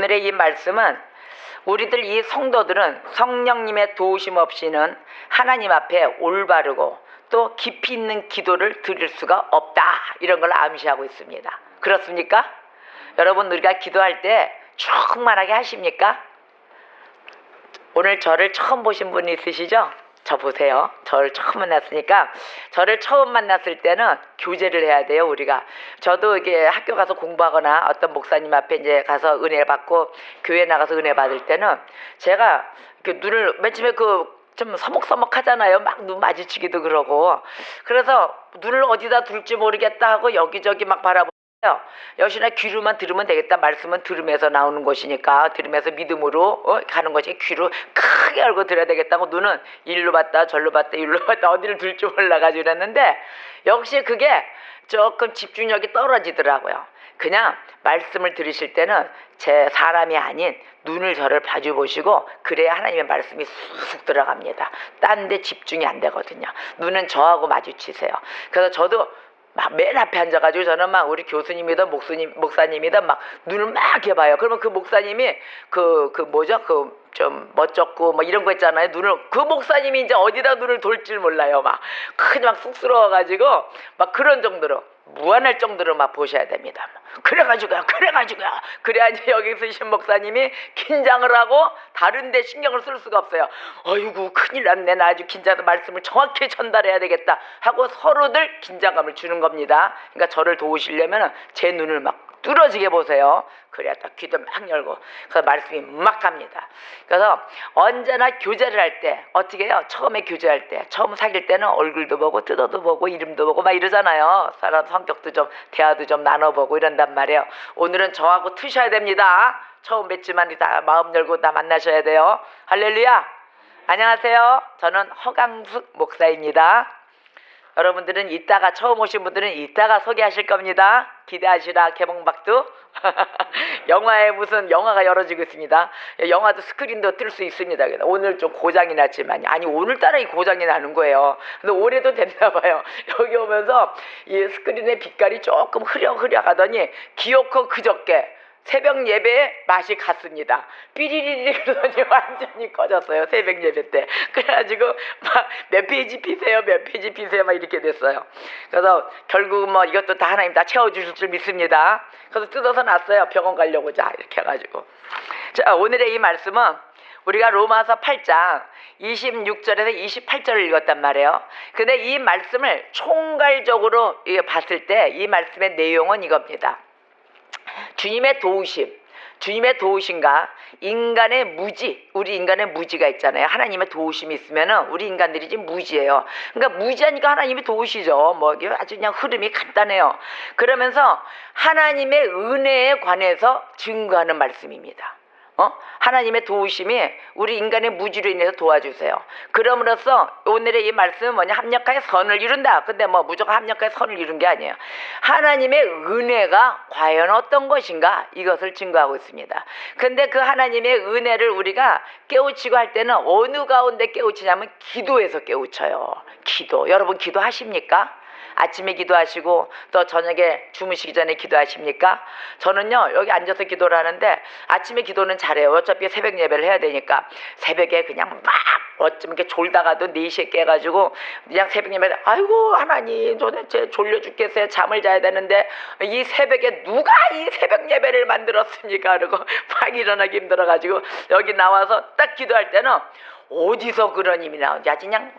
오늘의 이 말씀은 우리들 이 성도들은 성령님의 도우심 없이는 하나님 앞에 올바르고 또 깊이 있는 기도를 드릴 수가 없다, 이런 걸 암시하고 있습니다. 그렇습니까? 여러분, 우리가 기도할 때 충만하게 하십니까? 오늘 저를 처음 보신 분이 있으시죠? 저 보세요. 저를 처음 만났으니까, 저를 처음 만났을 때는 교제를 해야 돼요, 우리가. 저도 이게 학교 가서 공부하거나 어떤 목사님 앞에 이제 가서 은혜 받고 교회 나가서 은혜 받을 때는 제가 눈을 맨 처음에 좀 서먹서먹하잖아요. 막 눈 마주치기도 그러고. 그래서 눈을 어디다 둘지 모르겠다 하고 여기저기 막 바라보고, 역시나 귀로만 들으면 되겠다. 말씀은 들으면서 나오는 것이니까, 들으면서 믿음으로 가는 것이, 귀로 크게 열고 들어야 되겠다고 눈은 일로 봤다 절로 봤다 일로 봤다 어디를 둘 줄 몰라가지고 그랬는데, 역시 그게 조금 집중력이 떨어지더라고요. 그냥 말씀을 들으실 때는 제 사람이 아닌 눈을 저를 봐주보시고, 그래야 하나님의 말씀이 쑥쑥 들어갑니다. 딴 데 집중이 안 되거든요. 눈은 저하고 마주치세요. 그래서 저도 막 맨 앞에 앉아가지고, 저는 막 우리 교수님이든 목사님이든 막 눈을 막 이렇게 봐요. 그러면 그 목사님이 좀 멋졌고 뭐 이런 거 있잖아요. 그 목사님이 이제 어디다 눈을 돌질 몰라요. 막 그냥 막 쑥스러워가지고 막 그런 정도로, 무한할 정도로 막 보셔야 됩니다. 그래가지고요. 그래야 이제 여기 있으신 목사님이 긴장을 하고 다른 데 신경을 쓸 수가 없어요. 어이구, 큰일 났네. 나 아주 긴장해서 말씀을 정확히 전달해야 되겠다 하고 서로들 긴장감을 주는 겁니다. 그러니까 저를 도우시려면 제 눈을 막 뚫어지게 보세요. 그래야 딱 귀도 막 열고, 그래서 말씀이 막 갑니다. 그래서 언제나 교제를 할 때 어떻게 해요? 처음에 교제할 때, 처음 사귈 때는 얼굴도 보고 뜯어도 보고 이름도 보고 막 이러잖아요. 사람 성격도 좀, 대화도 좀 나눠보고 이런단 말이에요. 오늘은 저하고 트셔야 됩니다. 처음 뵙지만 다 마음 열고 다 만나셔야 돼요. 할렐루야. 안녕하세요. 저는 허강숙 목사입니다. 여러분들은 이따가, 처음 오신 분들은 이따가 소개하실 겁니다. 기대하시라. 개봉박두. 영화에 무슨 영화가 열어지고 있습니다. 영화도 스크린도 뜰 수 있습니다. 오늘 좀 고장이 났지만, 아니 오늘따라 이 고장이 나는 거예요. 근데 올해도 됐나 봐요. 여기 오면서 이 스크린의 빛깔이 조금 흐려가더니 기어코 그저께 새벽 예배에 맛이 갔습니다. 삐리리리 그러더니 완전히 꺼졌어요. 새벽 예배 때. 그래가지고 막 몇 페이지 피세요 막 이렇게 됐어요. 그래서 결국 뭐 이것도 다 하나님 다 채워주실 줄 믿습니다. 그래서 뜯어서 놨어요. 병원 가려고 자 이렇게 해가지고. 자, 오늘의 이 말씀은 우리가 로마서 8장 26절에서 28절을 읽었단 말이에요. 근데 이 말씀을 총괄적으로 봤을 때 이 말씀의 내용은 이겁니다. 주님의 도우심과 인간의 무지, 우리 인간의 무지가 있잖아요. 하나님의 도우심이 있으면은 우리 인간들이 지금 무지예요. 그러니까 무지하니까 하나님이 도우시죠. 뭐 이게 아주 그냥 흐름이 간단해요. 그러면서 하나님의 은혜에 관해서 증거하는 말씀입니다. 하나님의 도우심이 우리 인간의 무지로 인해서 도와주세요. 그럼으로써 오늘의 이 말씀은 뭐냐? 합력하여 선을 이룬다. 근데 뭐 무조건 합력하여 선을 이룬 게 아니에요. 하나님의 은혜가 과연 어떤 것인가? 이것을 증거하고 있습니다. 근데 그 하나님의 은혜를 우리가 깨우치고 할 때는 어느 가운데 깨우치냐면 기도에서 깨우쳐요. 기도. 여러분 기도하십니까? 아침에 기도하시고 또 저녁에 주무시기 전에 기도하십니까? 저는요, 여기 앉아서 기도를 하는데 아침에 기도는 잘해요. 어차피 새벽 예배를 해야 되니까. 새벽에 그냥 막 어쩜 이렇게 졸다가도 4시에 깨가지고 그냥 새벽 예배, 아이고 하나님 도대체 졸려 죽겠어요. 잠을 자야 되는데 이 새벽에 누가 이 새벽 예배를 만들었습니까? 그러고 막 일어나기 힘들어가지고 여기 나와서 딱 기도할 때는 어디서 그런 힘이 나오는지 아주 그냥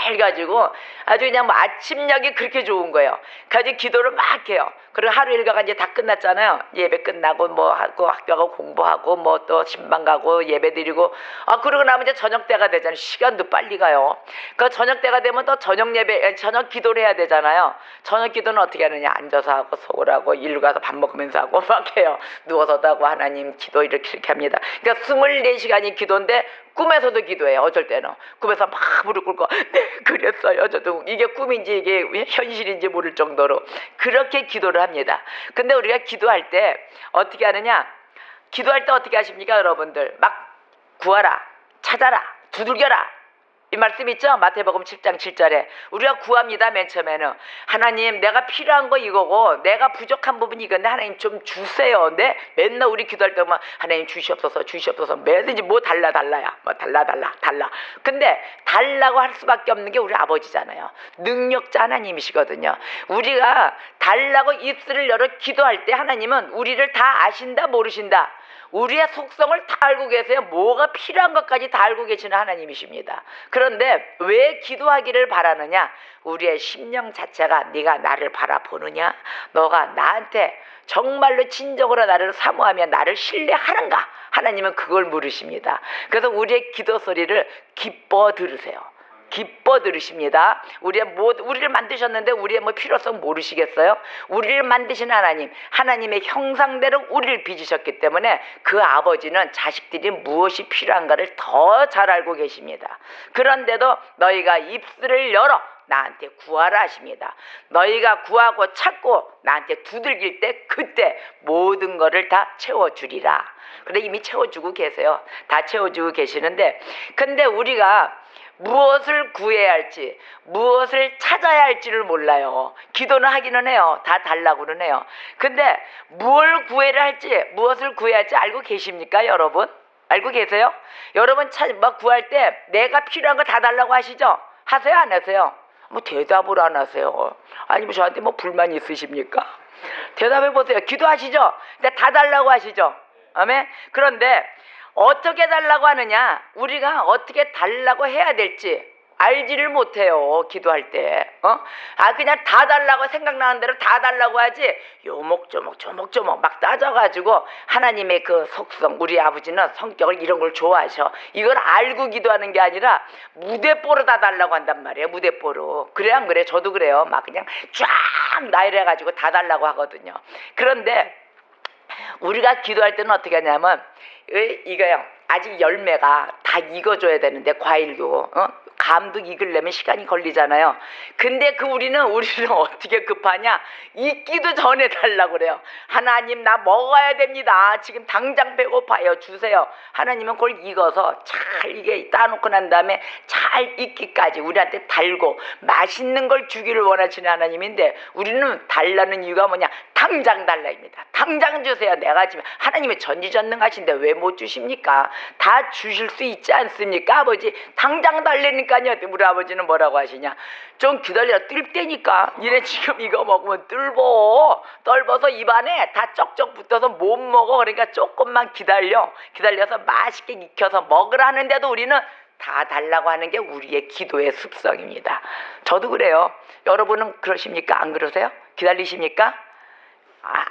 맑아지고 아주 그냥 뭐 아침녘이 그렇게 좋은 거예요. 그래서 기도를 막 해요. 그리고 하루 일과가 이제 다 끝났잖아요. 예배 끝나고 뭐 하고 학교 가고 공부하고 뭐 또 신방 가고 예배 드리고, 그러고 나면 이제 저녁 때가 되잖아요. 시간도 빨리 가요. 그 저녁 때가 되면 또 저녁 예배, 저녁 기도를 해야 되잖아요. 저녁 기도는 어떻게 하느냐? 앉아서 하고 속을 하고 일로 가서 밥 먹으면서 하고 막 해요. 누워서도 하고 하나님 기도 이렇게 합니다. 그러니까 24시간이 기도인데 꿈에서도 기도해요. 어쩔 때는 꿈에서 막 무릎 꿇고 네 그랬어요. 저도 이게 꿈인지 이게 현실인지 모를 정도로 그렇게 기도를 합니다. 근데 우리가 기도할 때 어떻게 하느냐? 기도할 때 어떻게 하십니까? 여러분들 막 구하라, 찾아라, 두들겨라 이 말씀 있죠? 마태복음 7장 7절에 우리가 구합니다. 맨 처음에는 하나님 내가 필요한 거 이거고 내가 부족한 부분이 이건데 하나님 좀 주세요. 네? 맨날 우리 기도할 때만 하나님 주시옵소서 주시옵소서 매든지 뭐 달라야 뭐 달라. 근데 달라고 할 수밖에 없는 게 우리 아버지잖아요. 능력자 하나님이시거든요. 우리가 달라고 입술을 열어 기도할 때 하나님은 우리를 다 아신다 모르신다. 우리의 속성을 다 알고 계세요. 뭐가 필요한 것까지 다 알고 계시는 하나님이십니다. 그런데 왜 기도하기를 바라느냐? 우리의 심령 자체가 네가 나를 바라보느냐? 너가 나한테 정말로 진정으로 나를 사모하며 나를 신뢰하는가? 하나님은 그걸 물으십니다. 그래서 우리의 기도 소리를 기뻐 들으세요. 기뻐 들으십니다. 우리를 만드셨는데 우리의 필요성 모르시겠어요? 우리를 만드신 하나님, 하나님의 형상대로 우리를 빚으셨기 때문에 그 아버지는 자식들이 무엇이 필요한가를 더 잘 알고 계십니다. 그런데도 너희가 입술을 열어 나한테 구하라 하십니다. 너희가 구하고 찾고 나한테 두들길 때 그때 모든 것을 다 채워주리라. 그래 이미 채워주고 계세요. 다 채워주고 계시는데 근데 우리가 무엇을 구해야 할지 무엇을 찾아야 할지를 몰라요. 기도는 하기는 해요. 다 달라고는 해요. 근데 뭘 구해야 할지 무엇을 구해야 할지 알고 계십니까 여러분? 알고 계세요? 여러분 구할 때 내가 필요한 거 다 달라고 하시죠? 하세요 안 하세요? 대답을 안 하세요. 아니면 저한테 불만 있으십니까? 대답해 보세요. 기도하시죠? 근데 다 달라고 하시죠? 아멘? 그런데 어떻게 달라고 하느냐? 우리가 어떻게 달라고 해야 될지 알지를 못해요. 기도할 때. 그냥 다 달라고 생각나는 대로 다 달라고 하지 조목조목 막 따져가지고 하나님의 그 속성 우리 아버지는 성격을 이런 걸 좋아하셔. 이걸 알고 기도하는 게 아니라 무대뽀로 다 달라고 한단 말이에요. 무대뽀로. 그래 안 그래? 저도 그래요. 막 그냥 쫙 나열해가지고 다 달라고 하거든요. 그런데 우리가 기도할 때는 어떻게 하냐면 이거요. 아직 열매가 다 익어줘야 되는데 과일도 감도 익으려면 시간이 걸리잖아요. 근데 우리는 어떻게 급하냐? 익기도 전에 달라고 그래요. 하나님 나 먹어야 됩니다. 지금 당장 배고파요. 주세요. 하나님은 그걸 익어서 잘 이게 따놓고 난 다음에 잘 익기까지 우리한테 달고 맛있는 걸 주기를 원하시는 하나님인데 우리는 달라는 이유가 뭐냐? 당장 달라입니다. 당장 주세요. 내가 지금 하나님의 전지전능하신데 왜 못 주십니까? 다 주실 수 있지 않습니까? 아버지 당장 달래니까요. 우리 아버지는 뭐라고 하시냐? 좀 기다려 뜰 때니까 니네 지금 이거 먹으면 뜰버서 입안에 다 쩍쩍 붙어서 못 먹어. 그러니까 조금만 기다려서 맛있게 익혀서 먹으라 하는데도 우리는 다 달라고 하는 게 우리의 기도의 습성입니다. 저도 그래요. 여러분은 그러십니까? 안 그러세요? 기다리십니까?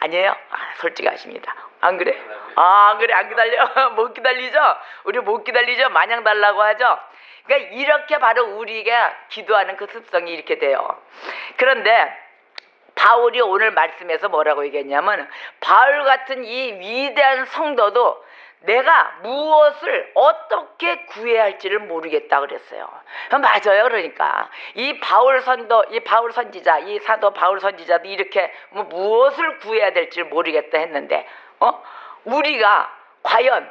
아니에요? 솔직하십니다. 안 그래? 안 그래? 안 기다려? 못 기다리죠? 우리 못 기다리죠? 마냥 달라고 하죠? 그러니까 이렇게 바로 우리가 기도하는 그 습성이 이렇게 돼요. 그런데 바울이 오늘 말씀에서 뭐라고 얘기했냐면 바울 같은 이 위대한 성도도 내가 무엇을 어떻게 구해야 할지를 모르겠다 그랬어요. 맞아요. 그러니까 이 바울 선지자, 이 사도 바울 선지자도 이렇게 무엇을 구해야 될지를 모르겠다 했는데 우리가 과연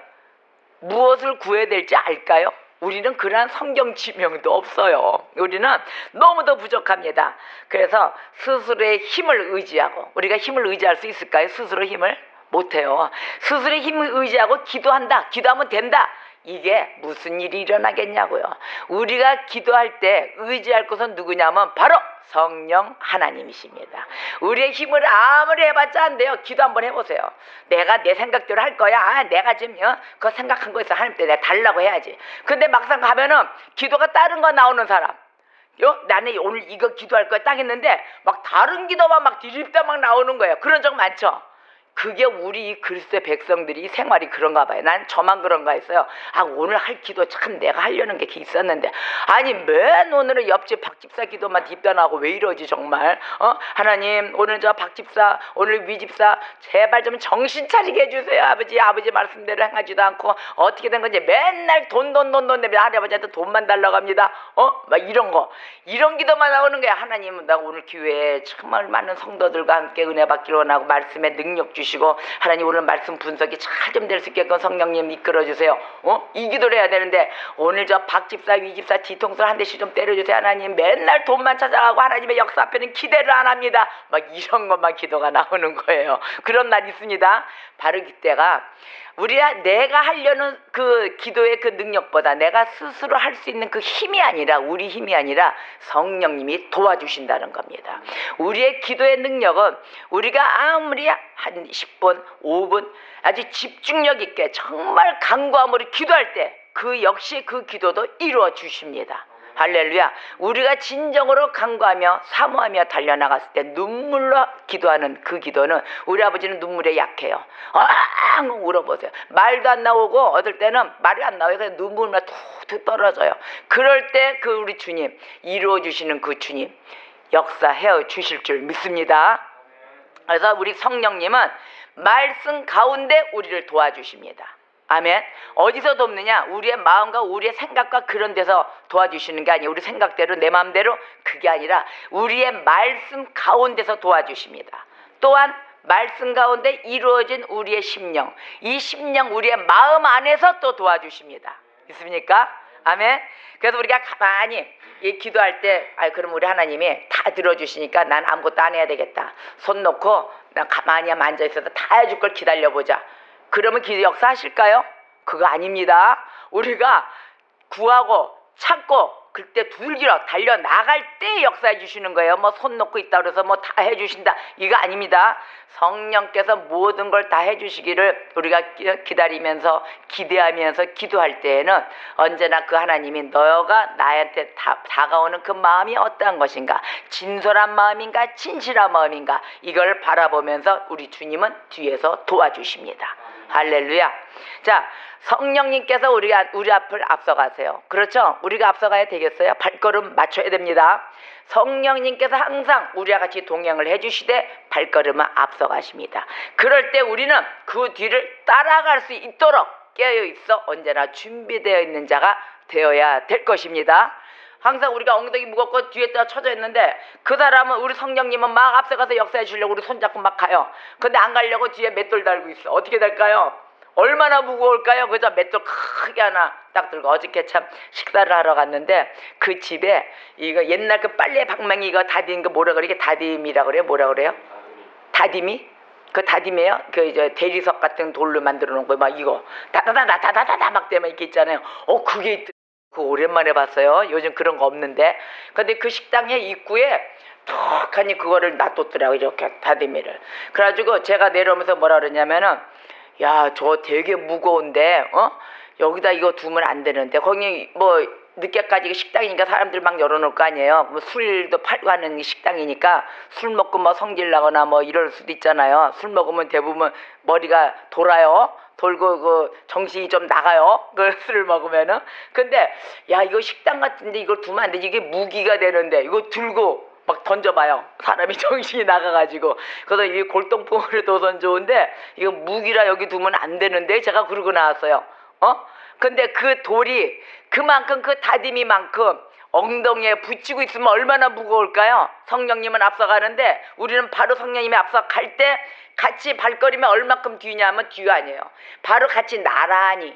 무엇을 구해야 될지 알까요? 우리는 그러한 성경 지명도 없어요. 우리는 너무도 부족합니다. 그래서 스스로의 힘을 의지하고 우리가 힘을 의지할 수 있을까요? 스스로 힘을? 못해요. 스스로의 힘을 의지하고 기도하면 된다. 이게 무슨 일이 일어나겠냐고요. 우리가 기도할 때 의지할 것은 누구냐면 바로 성령 하나님이십니다. 우리의 힘을 아무리 해봤자 안 돼요. 기도 한번 해보세요. 내가 내 생각대로 할 거야. 내가 지금 그거 생각한 거 있어. 하나님께 내가 달라고 해야지. 근데 막상 가면은 기도가 다른 거 나오는 사람. 나는 오늘 이거 기도할 거야 딱 했는데 막 다른 기도만 막 뒤집다 막 나오는 거예요. 그런 적 많죠. 그게 우리 그리스도의 백성들이 생활이 그런가 봐요. 난 저만 그런가 했어요. 오늘 할 기도 참 내가 하려는 게 있었는데 아니 맨 오늘은 옆집 박집사 기도만 뒷변하고 왜 이러지 정말. 하나님 오늘 저 박집사 오늘 위집사 제발 좀 정신 차리게 해주세요. 아버지 말씀대로 행하지도 않고 어떻게 된 건지 맨날 돈 내면 할아버지한테 돈만 달라고 합니다. 막 이런 기도만 나오는 거야. 하나님 나 오늘 기회에 정말 많은 성도들과 함께 은혜 받기를 원하고 말씀에 능력 주시고 하나님 오늘 말씀 분석이 잘 좀 될 수 있게끔 성령님 이끌어 주세요. 이 기도를 해야 되는데 오늘 저 박집사 위집사 뒤통수를 한 대씩 좀 때려주세요. 하나님 맨날 돈만 찾아가고 하나님의 역사 앞에는 기대를 안 합니다. 막 이런 것만 기도가 나오는 거예요. 그런 날 있습니다. 바로 그때가 내가 하려는 그 기도의 그 능력보다 내가 스스로 할 수 있는 그 힘이 아니라 우리 힘이 아니라 성령님이 도와주신다는 겁니다. 우리의 기도의 능력은 우리가 아무리 한 10분, 5분 아주 집중력 있게 정말 간구함으로 기도할 때 그 역시 그 기도도 이루어 주십니다. 할렐루야. 우리가 진정으로 간구하며 사모하며 달려나갔을 때 눈물로 기도하는 그 기도는 우리 아버지는 눈물에 약해요. 울어보세요. 말도 안 나오고 어떨 때는 말이 안 나와요. 그냥 눈물만 툭툭 떨어져요. 그럴 때 그 우리 주님 이루어 주시는 그 주님 역사해 주실 줄 믿습니다. 그래서 우리 성령님은 말씀 가운데 우리를 도와주십니다. 아멘. 어디서 돕느냐? 우리의 마음과 우리의 생각과 그런 데서 도와주시는 게 아니에요. 우리 생각대로 내 마음대로 그게 아니라 우리의 말씀 가운데서 도와주십니다. 또한 말씀 가운데 이루어진 우리의 심령, 이 심령 우리의 마음 안에서 또 도와주십니다. 있습니까? 아멘. 그래서 우리가 가만히 기도할 때 그럼 우리 하나님이 다 들어주시니까 난 아무것도 안 해야 되겠다. 손 놓고 난 가만히 앉아있어서 다 해줄 걸 기다려보자. 그러면 기도 역사하실까요? 그거 아닙니다. 우리가 구하고 찾고 그때 두들기러 달려나갈 때 역사해 주시는 거예요. 뭐 손 놓고 있다 그래서 뭐 다 해주신다 이거 아닙니다. 성령께서 모든 걸 다 해주시기를 우리가 기다리면서 기대하면서 기도할 때에는 언제나 그 하나님이 너가 나한테 다가오는 그 마음이 어떠한 것인가, 진솔한 마음인가 진실한 마음인가 이걸 바라보면서 우리 주님은 뒤에서 도와주십니다. 할렐루야. 자, 성령님께서 우리 앞을 앞서가세요. 그렇죠? 우리가 앞서가야 되겠어요? 발걸음 맞춰야 됩니다. 성령님께서 항상 우리와 같이 동행을 해주시되 발걸음을 앞서가십니다. 그럴 때 우리는 그 뒤를 따라갈 수 있도록 깨어있어 언제나 준비되어 있는 자가 되어야 될 것입니다. 항상 우리가 엉덩이 무겁고 뒤에 쳐져 있는데 그 사람은 우리 성령님은 막 앞서가서 역사해 주려고 우리 손잡고 막 가요. 근데 안 가려고 뒤에 맷돌 달고 있어. 어떻게 될까요? 얼마나 무거울까요? 그저 맷돌 크게 하나 딱 들고 어저께 참 식사를 하러 갔는데 그 집에 이거 옛날 그 빨래 방망이 이거 다딘 거 뭐라 그래? 이게 다딤이라 그래요? 뭐라 그래요? 다딤이? 그 다딤이에요? 그 이제 대리석 같은 돌로 만들어 놓은 거 막 이거 다다다다다다다 막 되면 이렇게 있잖아요. 그게 그 오랜만에 봤어요. 요즘 그런 거 없는데. 근데 그 식당의 입구에 턱하니 그거를 놔뒀더라고 이렇게 다듬이를. 그래가지고 제가 내려오면서 뭐라 그러냐면은 야, 저 되게 무거운데 여기다 이거 두면 안 되는데 거기 뭐 늦게까지 식당이니까 사람들 막 열어놓을 거 아니에요. 뭐 술도 팔고 하는 식당이니까 술 먹고 뭐 성질 나거나 뭐 이럴 수도 있잖아요. 술 먹으면 대부분 머리가 돌아요. 돌고 그 정신이 좀 나가요. 그 술을 먹으면은. 근데 야, 이거 식당 같은데 이걸 두면 안 되지. 이게 무기가 되는데 이거 들고 막 던져봐요. 사람이 정신이 나가가지고. 그래서 이 골동품으로 둬선 좋은데 이거 무기라 여기 두면 안 되는데 제가 그러고 나왔어요. 근데 그 돌이 그만큼 그 다짐이만큼 엉덩이에 붙이고 있으면 얼마나 무거울까요? 성령님은 앞서가는데 우리는 바로 성령님이 앞서갈 때 같이 발걸음이 얼마큼 뒤냐면 뒤 아니에요. 바로 같이 나란히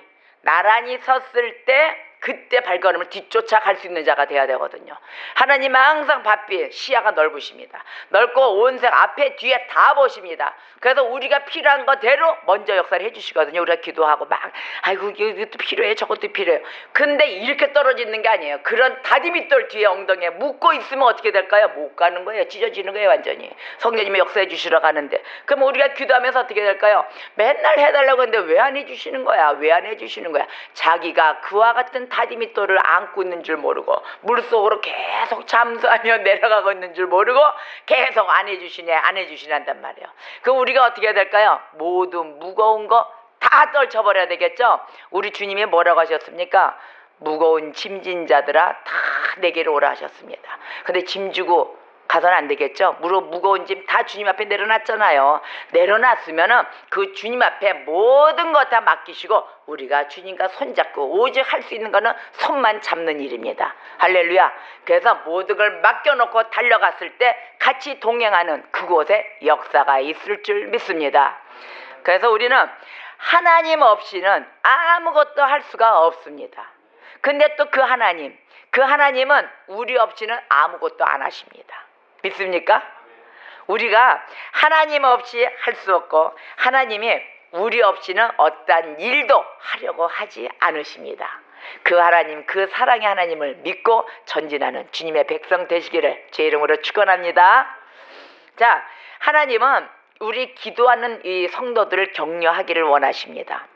섰을 때 그때 발걸음을 뒤쫓아 갈 수 있는 자가 돼야 되거든요. 하나님은 항상 바삐 시야가 넓으십니다. 넓고 온색 앞에 뒤에 다 보십니다. 그래서 우리가 필요한 거대로 먼저 역사를 해주시거든요. 우리가 기도하고 막 아이고 이것도 필요해 저것도 필요해요. 근데 이렇게 떨어지는 게 아니에요. 그런 다디미돌 뒤에 엉덩이에 묶고 있으면 어떻게 될까요? 못 가는 거예요. 찢어지는 거예요. 완전히. 성령님이 역사해 주시러 가는데 그럼 우리가 기도하면서 어떻게 될까요? 맨날 해달라고 했는데 왜 안 해주시는 거야? 왜 안 해주시는 거야? 자기가 그와 같은 다디미돌을 안고 있는 줄 모르고 물속으로 계속 잠수하며 내려가고 있는 줄 모르고 계속 안 해주시한단 말이에요. 그럼 우리가 어떻게 해야 될까요? 모든 무거운 거 다 떨쳐버려야 되겠죠? 우리 주님이 뭐라고 하셨습니까? 무거운 짐진 자들아 다 내게로 오라 하셨습니다. 근데 짐 주고 가서는 안 되겠죠? 무거운 짐 다 주님 앞에 내려놨잖아요. 내려놨으면은 그 주님 앞에 모든 거 다 맡기시고 우리가 주님과 손잡고 오직 할 수 있는 거는 손만 잡는 일입니다. 할렐루야. 그래서 모든 걸 맡겨놓고 달려갔을 때 같이 동행하는 그곳에 역사가 있을 줄 믿습니다. 그래서 우리는 하나님 없이는 아무것도 할 수가 없습니다. 근데 또 그 하나님은 우리 없이는 아무것도 안 하십니다. 믿습니까? 우리가 하나님 없이 할 수 없고 하나님이 우리 없이는 어떠한 일도 하려고 하지 않으십니다. 그 하나님, 그 사랑의 하나님을 믿고 전진하는 주님의 백성 되시기를 제 이름으로 축원합니다. 자, 하나님은 우리 기도하는 이 성도들을 격려하기를 원하십니다.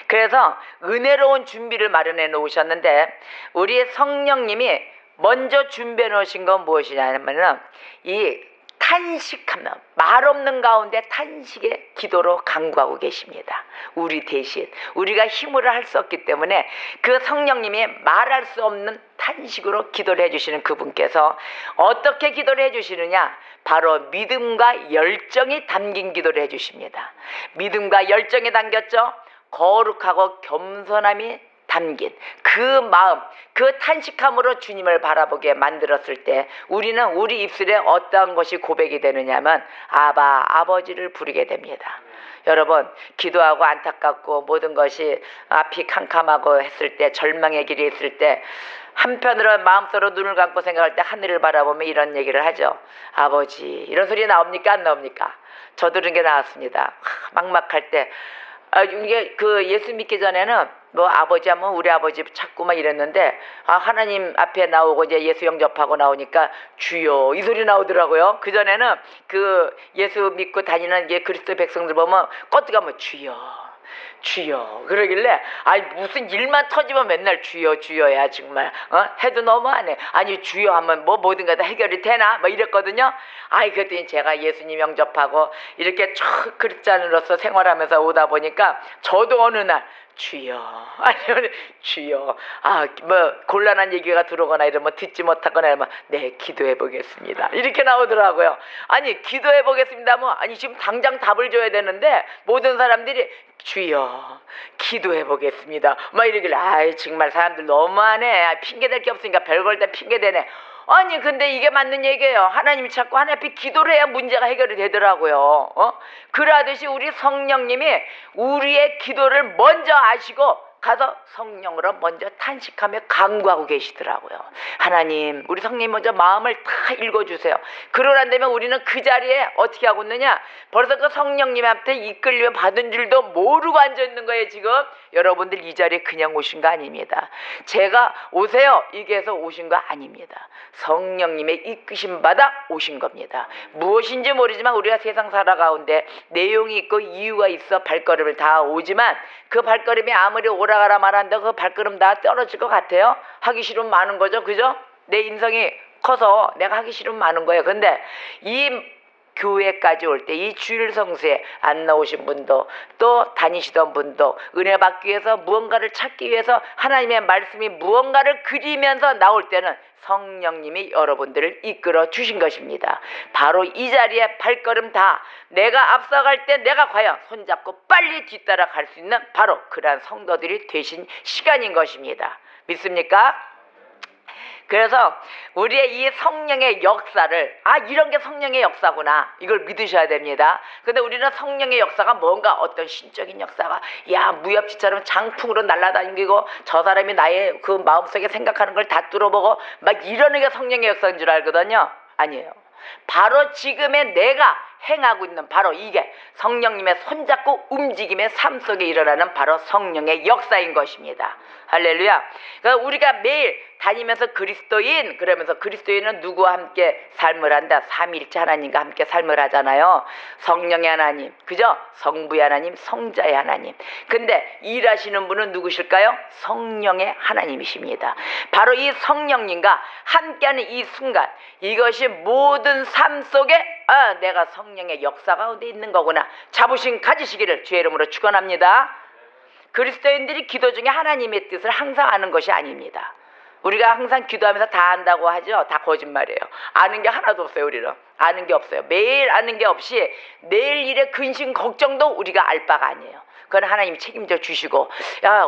그래서 은혜로운 준비를 마련해 놓으셨는데 우리 성령님이 먼저 준비해 놓으신 건 무엇이냐면은 이 탄식하며 말 없는 가운데 탄식의 기도로 간구하고 계십니다. 우리 대신 우리가 힘으로 할 수 없기 때문에 그 성령님이 말할 수 없는 탄식으로 기도를 해주시는 그분께서 어떻게 기도를 해주시느냐, 바로 믿음과 열정이 담긴 기도를 해주십니다. 믿음과 열정이 담겼죠. 거룩하고 겸손함이 담긴 그 마음, 그 탄식함으로 주님을 바라보게 만들었을 때 우리는 우리 입술에 어떠한 것이 고백이 되느냐면 아바, 아버지를 부르게 됩니다. 여러분, 기도하고 안타깝고 모든 것이 앞이 캄캄하고 했을 때, 절망의 길이 있을 때 한편으로 마음속으로 눈을 감고 생각할 때 하늘을 바라보며 이런 얘기를 하죠. 아버지, 이런 소리 나옵니까? 안 나옵니까? 저도 그런 게 나왔습니다. 막막할 때 이게 그 예수 믿기 전에는 뭐 아버지 하면 우리 아버지 찾고 막 이랬는데 하나님 앞에 나오고 이제 예수 영접하고 나오니까 주여 이 소리 나오더라고요. 그 전에는 그 예수 믿고 다니는 게 그리스도 백성들 보면 껐다가면 주여 그러길래 아니 무슨 일만 터지면 맨날 주여야 정말 해도 너무하네. 아니 주여 하면 뭐 모든 게 다 해결이 되나 뭐 이랬거든요. 아이 그랬더니 제가 예수님 영접하고 이렇게 쭉 크리스찬으로서 생활하면서 오다 보니까 저도 어느 날 주여 아니면 주여 뭐 곤란한 얘기가 들어오거나 이러면 듣지 못하거나 이러면 네 기도해 보겠습니다 이렇게 나오더라고요. 아니 기도해 보겠습니다 뭐 아니 지금 당장 답을 줘야 되는데 모든 사람들이 주여 기도해 보겠습니다 막 이러길래 아이 정말 사람들 너무하네. 핑계 댈 게 없으니까 별걸 다 핑계 대네. 아니 근데 이게 맞는 얘기예요. 하나님이 자꾸 하나님 앞에 기도를 해야 문제가 해결이 되더라고요. 그러하듯이 우리 성령님이 우리의 기도를 먼저 아시고 가서 성령으로 먼저 탄식하며 간구하고 계시더라고요. 하나님, 우리 성령님 먼저 마음을 다 읽어주세요. 그러고 난 다음에 우리는 그 자리에 어떻게 하고 있느냐, 벌써 그 성령님한테 이끌려 받은 줄도 모르고 앉아있는 거예요. 지금 여러분들 이 자리에 그냥 오신 거 아닙니다. 제가 오세요 이게 해서 오신 거 아닙니다. 성령님의 이끄심 받아 오신 겁니다. 무엇인지 모르지만 우리가 세상 살아가운데 내용이 있고 이유가 있어 발걸음을 다 오지만 그 발걸음이 아무리 오라가라 말한다 그 발걸음 다 떨어질 것 같아요. 하기 싫으면 많은 거죠. 그죠? 내 인성이 커서 내가 하기 싫으면 많은 거예요. 근데 이 교회까지 올 때 이 주일 성수에 안 나오신 분도 또 다니시던 분도 은혜 받기 위해서 무언가를 찾기 위해서 하나님의 말씀이 무언가를 그리면서 나올 때는 성령님이 여러분들을 이끌어 주신 것입니다. 바로 이 자리에 발걸음 다 내가 앞서갈 때 내가 과연 손잡고 빨리 뒤따라 갈 수 있는 바로 그러한 성도들이 되신 시간인 것입니다. 믿습니까? 그래서 우리의 이 성령의 역사를 이런 게 성령의 역사구나 이걸 믿으셔야 됩니다. 근데 우리는 성령의 역사가 뭔가 어떤 신적인 역사가 무협지처럼 장풍으로 날아다니고 저 사람이 나의 그 마음속에 생각하는 걸 다 뚫어보고 막 이러는 게 성령의 역사인 줄 알거든요. 아니에요. 바로 지금의 내가 행하고 있는 바로 이게 성령님의 손잡고 움직임의 삶 속에 일어나는 바로 성령의 역사인 것입니다. 할렐루야. 그러니까 우리가 매일 다니면서 그리스도인 그러면서 그리스도인은 누구와 함께 삶을 한다? 삼위일체 하나님과 함께 삶을 하잖아요. 성령의 하나님, 그죠? 성부의 하나님, 성자의 하나님. 근데 일하시는 분은 누구실까요? 성령의 하나님이십니다. 바로 이 성령님과 함께하는 이 순간 이것이 모든 삶 속에 내가 성령의 역사 가운데 있는 거구나 자부심 가지시기를 주의 이름으로 축원합니다. 그리스도인들이 기도 중에 하나님의 뜻을 항상 아는 것이 아닙니다. 우리가 항상 기도하면서 다 안다고 하죠. 다 거짓말이에요. 아는 게 하나도 없어요. 우리는 아는 게 없어요. 매일 아는 게 없이 내일 일의 근심 걱정도 우리가 알 바가 아니에요. 그건 하나님이 책임져 주시고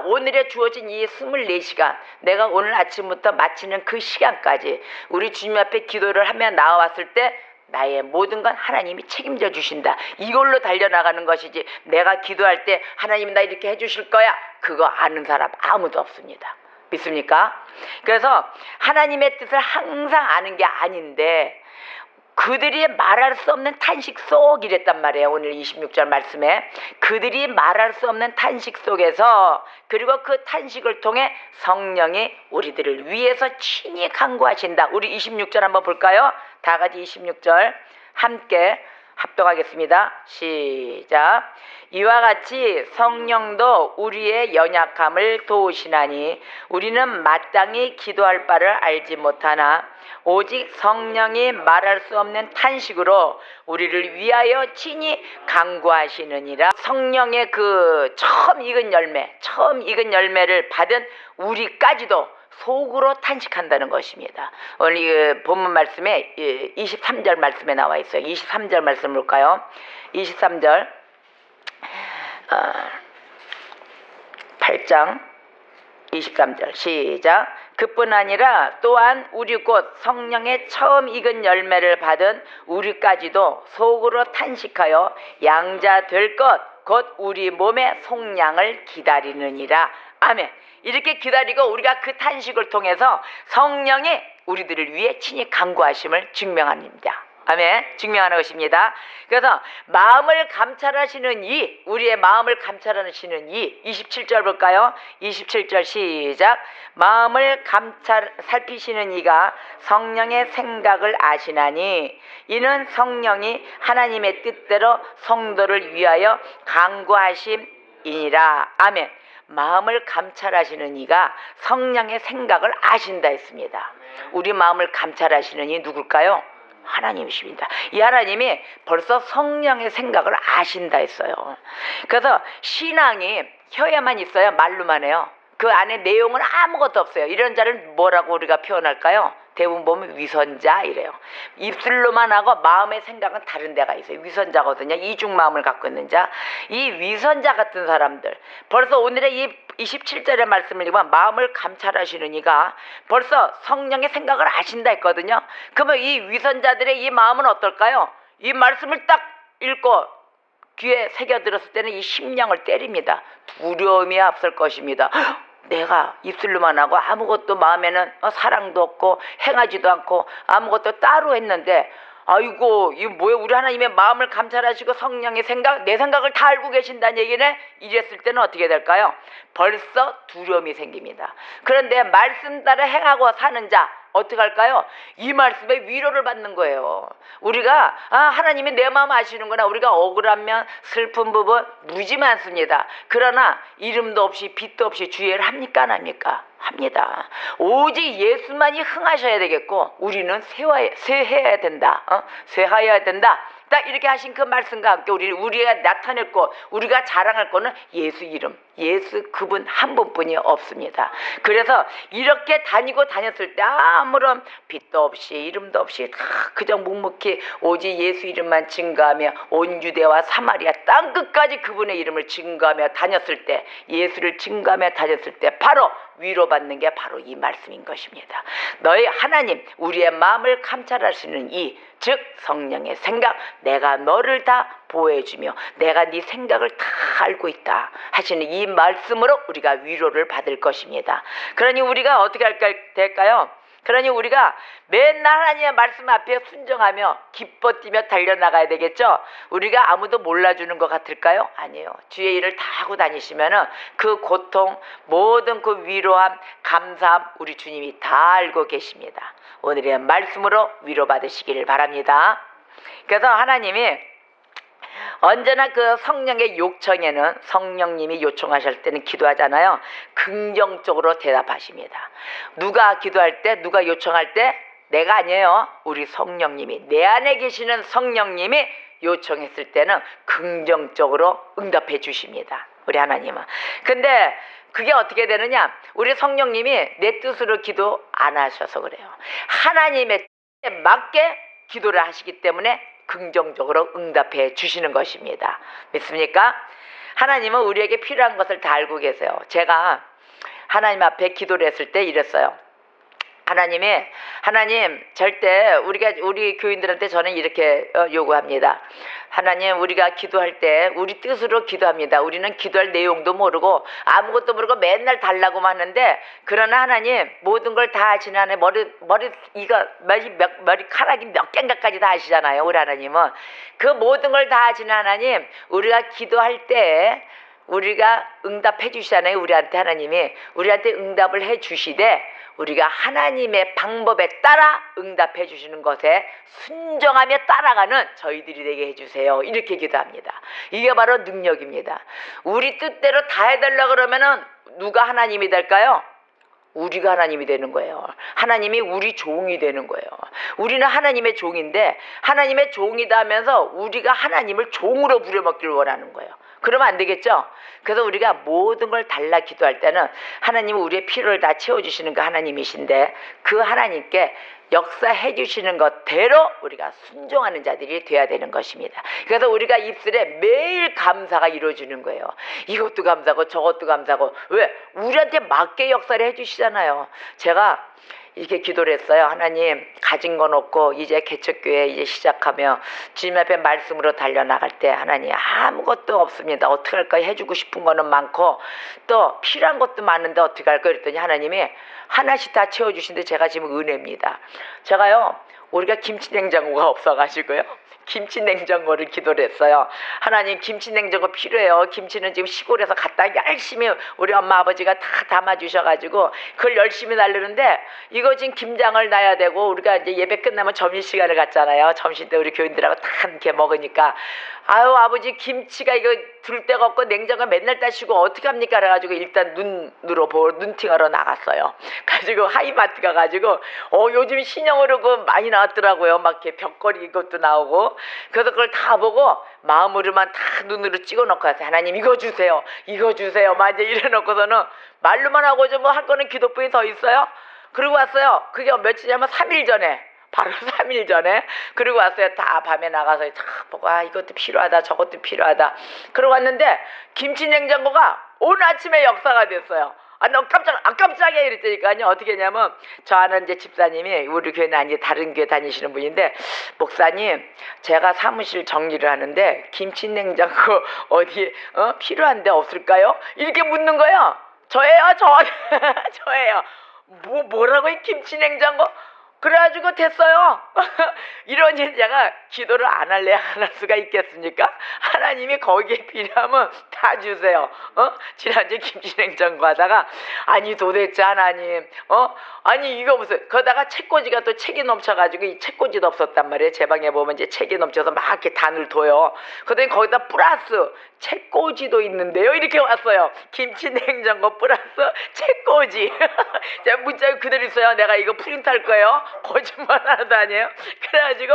오늘에 주어진 이 24시간 내가 오늘 아침부터 마치는 그 시간까지 우리 주님 앞에 기도를 하며 나와왔을 때 나의 모든 건 하나님이 책임져 주신다. 이걸로 달려나가는 것이지, 내가 기도할 때 하나님 나 이렇게 해주실 거야, 그거 아는 사람 아무도 없습니다. 믿습니까? 그래서 하나님의 뜻을 항상 아는 게 아닌데, 그들이 말할 수 없는 탄식 속 이랬단 말이에요. 오늘 26절 말씀에 그들이 말할 수 없는 탄식 속에서, 그리고 그 탄식을 통해 성령이 우리들을 위해서 친히 간구하신다. 우리 26절 한번 볼까요? 다 같이 26절 함께 합독하겠습니다. 시작. 이와 같이 성령도 우리의 연약함을 도우시나니 우리는 마땅히 기도할 바를 알지 못하나 오직 성령이 말할 수 없는 탄식으로 우리를 위하여 친히 간구하시느니라. 성령의 그 처음 익은 열매를 받은 우리까지도 속으로 탄식한다는 것입니다. 오늘 이 본문 말씀에 23절 말씀에 나와 있어요. 23절 말씀 볼까요? 23절 8장 23절 시작. 그뿐 아니라 또한 우리 곧 성령의 처음 익은 열매를 받은 우리까지도 속으로 탄식하여 양자 될 것 곧 우리 몸의 속량을 기다리느니라. 아멘. 이렇게 기다리고 우리가 그 탄식을 통해서 성령이 우리들을 위해 친히 간구하심을 증명합니다. 아멘. 증명하는 것입니다. 그래서 마음을 감찰하시는 이, 우리의 마음을 감찰하시는 이, 27절 볼까요? 27절 시작. 마음을 살피시는 이가 성령의 생각을 아시나니 이는 성령이 하나님의 뜻대로 성도를 위하여 간구하심이니라. 아멘. 마음을 감찰하시는 이가 성령의 생각을 아신다 했습니다. 우리 마음을 감찰하시는 이 누굴까요? 하나님이십니다. 이 하나님이 벌써 성령의 생각을 아신다 했어요. 그래서 신앙이 혀에만 있어요? 말로만 해요? 그 안에 내용은 아무것도 없어요. 이런 자를 뭐라고 우리가 표현할까요? 대부분 보면 위선자 이래요. 입술로만 하고 마음의 생각은 다른 데가 있어요. 위선자거든요. 이중 마음을 갖고 있는 자. 이 위선자 같은 사람들, 벌써 오늘의 이 27절의 말씀을 읽으면 마음을 감찰하시는 이가 벌써 성령의 생각을 아신다 했거든요. 그러면 이 위선자들의 이 마음은 어떨까요? 이 말씀을 딱 읽고 귀에 새겨들었을 때는 이 심령을 때립니다. 두려움이 앞설 것입니다. 내가 입술로만 하고 아무것도 마음에는 사랑도 없고 행하지도 않고 아무것도 따로 했는데, 아이고 이거 뭐야, 우리 하나님의 마음을 감찰하시고 성령의 생각, 내 생각을 다 알고 계신다는 얘기네. 이랬을 때는 어떻게 될까요? 벌써 두려움이 생깁니다. 그런데 말씀 따라 행하고 사는 자 어떻게 할까요? 이 말씀에 위로를 받는 거예요. 우리가 하나님이 내 마음 아시는구나. 우리가 억울하면 슬픈 부분 무지 많습니다. 그러나 이름도 없이 빛도 없이 주의를 합니까 안 합니까? 합니다. 오직 예수만이 흥하셔야 되겠고 우리는 쇠해야 된다. 쇠하여야 된다. 딱 이렇게 하신 그 말씀과 함께 우리가 나타낼 것, 우리가 자랑할 거는 예수 이름, 예수 그분 한 분뿐이 없습니다. 그래서 이렇게 다녔을 때 아무런 빛도 없이 이름도 없이 다 그저 묵묵히 오직 예수 이름만 증거하며 온 유대와 사마리아 땅 끝까지 그분의 이름을 증거하며 다녔을 때, 예수를 증거하며 다녔을 때 바로 위로받는 게 바로 이 말씀인 것입니다. 너희 하나님, 우리의 마음을 감찰하시는 이, 즉 성령의 생각, 내가 너를 다 보호해주며 내가 네 생각을 다 알고 있다 하시는 이 말씀으로 우리가 위로를 받을 것입니다. 그러니 우리가 어떻게 될까요? 그러니 우리가 맨날 하나님의 말씀 앞에 순종하며 기뻐 뛰며 달려나가야 되겠죠. 우리가 아무도 몰라주는 것 같을까요? 아니에요. 주의 일을 다 하고 다니시면은 그 고통, 모든 그 위로함, 감사함 우리 주님이 다 알고 계십니다. 오늘의 말씀으로 위로받으시기를 바랍니다. 그래서 하나님이 언제나 그 성령의 요청에는, 성령님이 요청하실 때는 기도하잖아요. 긍정적으로 대답하십니다. 누가 기도할 때, 누가 요청할 때? 내가 아니에요. 우리 성령님이, 내 안에 계시는 성령님이 요청했을 때는 긍정적으로 응답해 주십니다. 우리 하나님은. 근데 그게 어떻게 되느냐? 우리 성령님이 내 뜻으로 기도 안 하셔서 그래요. 하나님의 뜻에 맞게 기도를 하시기 때문에 긍정적으로 응답해 주시는 것입니다. 믿습니까? 하나님은 우리에게 필요한 것을 다 알고 계세요. 제가 하나님 앞에 기도를 했을 때 이랬어요. 하나님 절대 우리 교인들한테 저는 이렇게 요구합니다. 하나님, 우리가 기도할 때 우리 뜻으로 기도합니다. 우리는 기도할 내용도 모르고 아무것도 모르고 맨날 달라고만 하는데, 그러나 하나님 모든 걸 다 아시는 하나님, 머리카락이 몇 개인가까지 다 아시잖아요. 우리 하나님은 그 모든 걸 다 아시는 하나님, 우리가 기도할 때 우리가 응답해 주시잖아요. 우리한테 하나님이 우리한테 응답을 해 주시되, 우리가 하나님의 방법에 따라 응답해 주시는 것에 순종하며 따라가는 저희들이 되게 해주세요. 이렇게 기도합니다. 이게 바로 능력입니다. 우리 뜻대로 다 해달라 그러면은 누가 하나님이 될까요? 우리가 하나님이 되는 거예요. 하나님이 우리 종이 되는 거예요. 우리는 하나님의 종인데, 하나님의 종이다 하면서 우리가 하나님을 종으로 부려먹기를 원하는 거예요. 그러면 안 되겠죠? 그래서 우리가 모든 걸 달라 기도할 때는 하나님은 우리의 필요를 다 채워주시는 그 하나님이신데, 그 하나님께 역사해 주시는 것대로 우리가 순종하는 자들이 돼야 되는 것입니다. 그래서 우리가 입술에 매일 감사가 이루어지는 거예요. 이것도 감사고 저것도 감사고. 왜? 우리한테 맞게 역사를 해 주시잖아요. 제가 이렇게 기도를 했어요. 하나님, 가진 건 없고 이제 개척교회 이제 시작하며 주님 앞에 말씀으로 달려나갈 때 하나님 아무것도 없습니다. 어떻게 할까? 해주고 싶은 거는 많고 또 필요한 것도 많은데 어떻게 할까? 그랬더니 하나님이 하나씩 다 채워주시는데, 제가 지금 은혜입니다. 제가요, 우리가 김치냉장고가 없어가지고요, 김치냉장고를 기도를 했어요. 하나님, 김치냉장고 필요해요. 김치는 지금 시골에서 갖다 열심히 우리 엄마 아버지가 다 담아주셔가지고 그걸 열심히 날르는데, 이거 지금 김장을 놔야 되고 우리가 이제 예배 끝나면 점심시간을 갖잖아요. 점심 때 우리 교인들하고 다 이렇게 먹으니까, 아유 아버지, 김치가 이거 둘 데가 없고 냉장고 맨날 따시고 어떻게 합니까? 그래가지고 일단 눈팅하러 나갔어요. 가지고 하이마트 가가지고 요즘 신형으로 그 많이 나왔더라고요. 막 이렇게 벽걸이 이것도 나오고. 그래서 그걸 다 보고 마음으로만 다 눈으로 찍어놓고 왔어요. 하나님 이거 주세요, 이거 주세요. 막 이제 이래놓고서는 말로만 하고 좀 뭐 할 거는 기도뿐이 더 있어요. 그리고 왔어요. 그게 며칠이냐면 3일 전에, 바로 3일 전에. 그리고 왔어요. 다 밤에 나가서 다 보고, 이것도 필요하다 저것도 필요하다. 그러고 왔는데 김치 냉장고가 오늘 아침에 역사가 됐어요. 너무 깜짝이야 이랬더니까요. 어떻게 했냐면, 저 아는 이제 집사님이 우리 교회는 아니고 다른 교회 다니시는 분인데, 목사님 제가 사무실 정리를 하는데 김치 냉장고 어디 필요한데 없을까요? 이렇게 묻는 거예요. 저예요. 저예요. 뭐라고 이 김치 냉장고? 그래가지고 됐어요. 이러니 제가 기도를 안 할 수가 있겠습니까? 하나님이 거기에 필요하면 다 주세요. 지난주에 김치냉장고 하다가, 아니 도대체 하나님, 아니 이거 무슨, 그러다가 책꽂이가 또 책이 넘쳐가지고 이 책꽂이도 없었단 말이에요. 제 방에 보면 이제 책이 넘쳐서 막 이렇게 단을 둬요. 그러더니 거기다 플러스 책꽂이도 있는데요. 이렇게 왔어요. 김치냉장고 플러스 책꽂이. 제가 문자 그대로 있어요. 내가 이거 프린트할 거예요. 거짓말 하나도 아니에요. 그래가지고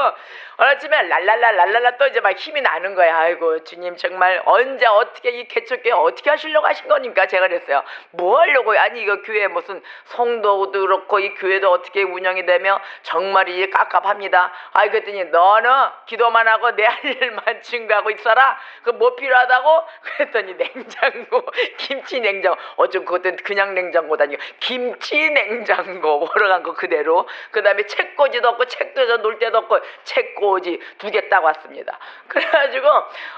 아침에 랄랄라 또 이제 막 힘이 나는 거야. 아이고 주님, 정말 언제 어떻게 이 개척교회 어떻게 하시려고 하신 거니까. 제가 그랬어요. 뭐 하려고? 아니 이거 교회 무슨 성도도 그렇고 이 교회도 어떻게 운영이 되며 정말 이제 깝깝합니다. 그랬더니 너는 기도만 하고 내 할 일만 증거하고 있어라. 그 뭐 필요하다고? 그랬더니 냉장고, 김치 냉장고. 어쩜 그것도 그냥 냉장고도 아니고 김치 냉장고 걸어간 거 그대로. 그 다음에 책꽂이도 없고 책도 놀 데도 없고 책꽂이 2개 딱 왔습니다. 그래가지고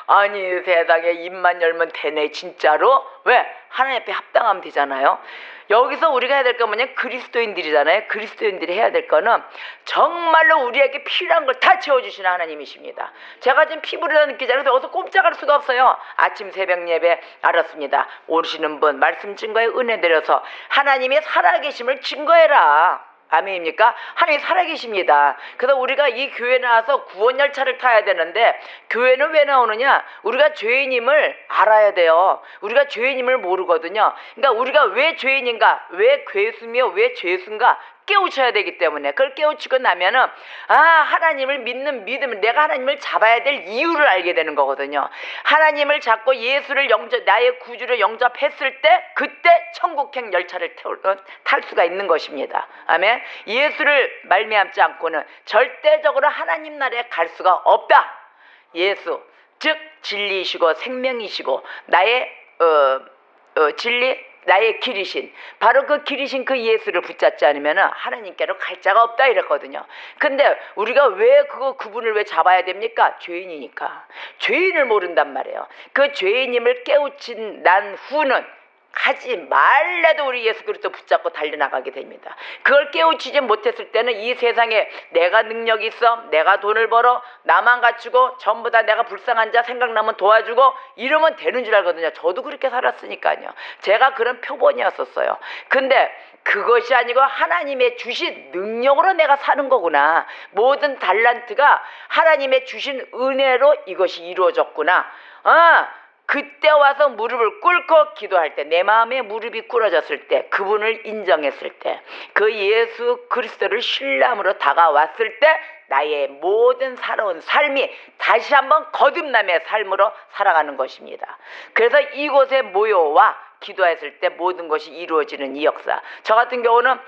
아니 세상에 입만 열면 되네 진짜로. 왜? 하나님 앞에 합당하면 되잖아요. 여기서 우리가 해야 될 건 뭐냐? 그리스도인들이잖아요. 그리스도인들이 해야 될 거는 정말로 우리에게 필요한 걸 다 채워주시는 하나님이십니다. 제가 지금 피부로 느끼잖아요. 그래서 어서 꼼짝할 수가 없어요. 아침 새벽 예배 알았습니다. 오시는 분 말씀 증거에 은혜 드려서 하나님의 살아계심을 증거해라. 아멘입니까? 하나님이 살아계십니다. 그래서 우리가 이 교회 나와서 구원 열차를 타야 되는데, 교회는 왜 나오느냐? 우리가 죄인임을 알아야 돼요. 우리가 죄인임을 모르거든요. 그러니까 우리가 왜 죄인인가, 왜 괴수며 왜 죄수인가 깨우쳐야 되기 때문에, 그걸 깨우치고 나면은 하나님을 믿는 믿음, 내가 하나님을 잡아야 될 이유를 알게 되는 거거든요. 하나님을 잡고 예수를 나의 구주를 영접했을 때, 그때 천국행 열차를 탈 수가 있는 것입니다. 아멘. 예수를 말미암지 않고는 절대적으로 하나님 나라에 갈 수가 없다. 예수, 즉 진리이시고 생명이시고 나의 진리, 나의 길이신 바로 그 길이신 그 예수를 붙잡지 않으면 하나님께로 갈 자가 없다 이랬거든요. 근데 우리가 왜 그분을 왜 잡아야 됩니까? 죄인이니까. 죄인을 모른단 말이에요. 그 죄인임을 깨우친 난 후는 가지 말래도 우리 예수 그리스도 붙잡고 달려나가게 됩니다. 그걸 깨우치지 못했을 때는 이 세상에 내가 능력이 있어, 내가 돈을 벌어, 나만 갖추고 전부 다 내가 불쌍한 자 생각나면 도와주고 이러면 되는 줄 알거든요. 저도 그렇게 살았으니까요. 제가 그런 표본이었었어요. 근데 그것이 아니고 하나님의 주신 능력으로 내가 사는 거구나. 모든 달란트가 하나님의 주신 은혜로 이것이 이루어졌구나. 그때 와서 무릎을 꿇고 기도할 때, 내 마음에 무릎이 꿇어졌을 때, 그분을 인정했을 때, 그 예수 그리스도를 신뢰함으로 다가왔을 때 나의 모든 살아온 삶이 다시 한번 거듭남의 삶으로 살아가는 것입니다. 그래서 이곳에 모여와 기도했을 때 모든 것이 이루어지는 이 역사. 저 같은 경우는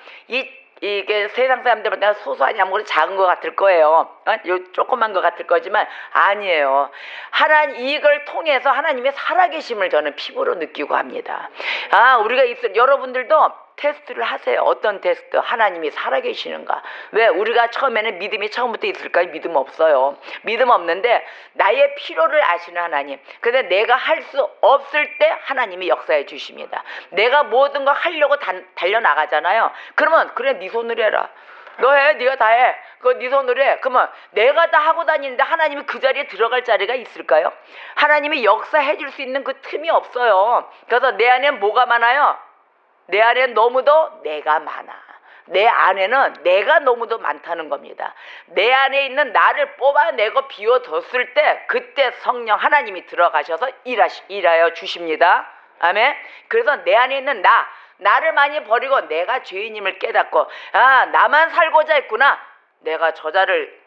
이게 세상 사람들보다 소소하니 아무래도 작은 것 같을 거예요. 요 조그만 것 같을 거지만 아니에요. 하나님 이걸 통해서 하나님의 살아계심을 저는 피부로 느끼고 합니다. 우리가 여러분들도 테스트를 하세요. 어떤 테스트? 하나님이 살아계시는가? 왜? 우리가 처음에는 믿음이 처음부터 있을까요? 믿음 없어요. 믿음 없는데 나의 필요를 아시는 하나님. 근데 내가 할 수 없을 때 하나님이 역사해 주십니다. 내가 모든 거 하려고 달려나가잖아요. 그러면 그래 네 손으로 해라. 너 해. 네가 다 해. 그거 네 손으로 해. 그러면 내가 다 하고 다니는데 하나님이 그 자리에 들어갈 자리가 있을까요? 하나님이 역사해 줄 수 있는 그 틈이 없어요. 그래서 내 안에 뭐가 많아요? 내 안에 너무도 내가 많아. 내 안에는 내가 너무도 많다는 겁니다. 내 안에 있는 나를 뽑아내고 비워뒀을 때 그때 성령 하나님이 들어가셔서 일하여 주십니다. 아멘. 그래서 내 안에 있는 나를 많이 버리고 내가 죄인임을 깨닫고 나만 살고자 했구나. 내가 저자를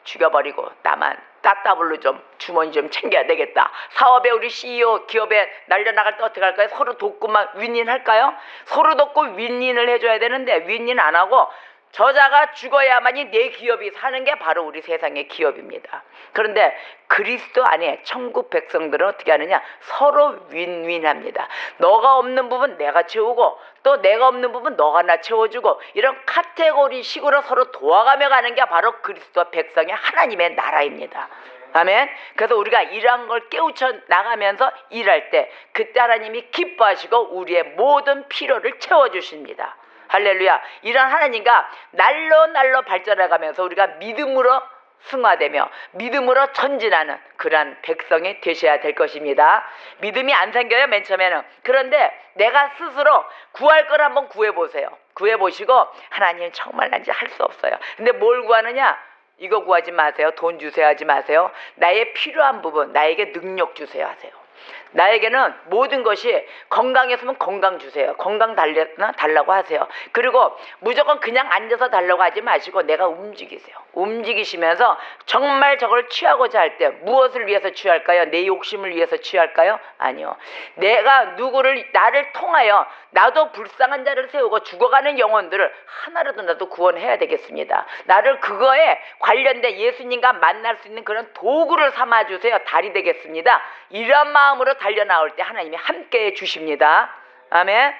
죽여버리고 나만 따따블로 좀 주머니 좀 챙겨야 되겠다. 사업에 우리 CEO 기업에 날려나갈 때 어떻게 할까요? 서로 돕고만 윈윈할까요? 서로 돕고 윈윈을 해줘야 되는데 윈윈 안 하고 저자가 죽어야만이 내 기업이 사는 게 바로 우리 세상의 기업입니다. 그런데 그리스도 안에 천국 백성들은 어떻게 하느냐? 서로 윈윈합니다. 너가 없는 부분 내가 채우고 또 내가 없는 부분 너가 나 채워주고 이런 카테고리식으로 서로 도와가며 가는 게 바로 그리스도 백성의 하나님의 나라입니다. 아멘. 그래서 우리가 이러한 걸 깨우쳐 나가면서 일할 때 그때 하나님이 기뻐하시고 우리의 모든 필요를 채워주십니다. 할렐루야. 이런 하나님과 날로 발전해가면서 우리가 믿음으로 승화되며 믿음으로 전진하는 그러한 백성이 되셔야 될 것입니다. 믿음이 안 생겨요 맨 처음에는. 그런데 내가 스스로 구할 걸 한번 구해보세요. 구해보시고 하나님 정말 난 이제 할 수 없어요. 근데 뭘 구하느냐? 이거 구하지 마세요. 돈 주세요 하지 마세요. 나의 필요한 부분, 나에게 능력 주세요 하세요. 나에게는 모든 것이 건강했으면 건강 주세요. 건강 달라고 하세요. 그리고 무조건 그냥 앉아서 달라고 하지 마시고 내가 움직이세요. 움직이시면서 정말 저걸 취하고자 할 때 무엇을 위해서 취할까요? 내 욕심을 위해서 취할까요? 아니요. 내가 나를 통하여 나도 불쌍한 자를 세우고 죽어가는 영혼들을 하나라도 나도 구원해야 되겠습니다. 나를 그거에 관련된 예수님과 만날 수 있는 그런 도구를 삼아주세요. 달이 되겠습니다. 이런 마음으로 달려나올 때 하나님이 함께해 주십니다. 아멘.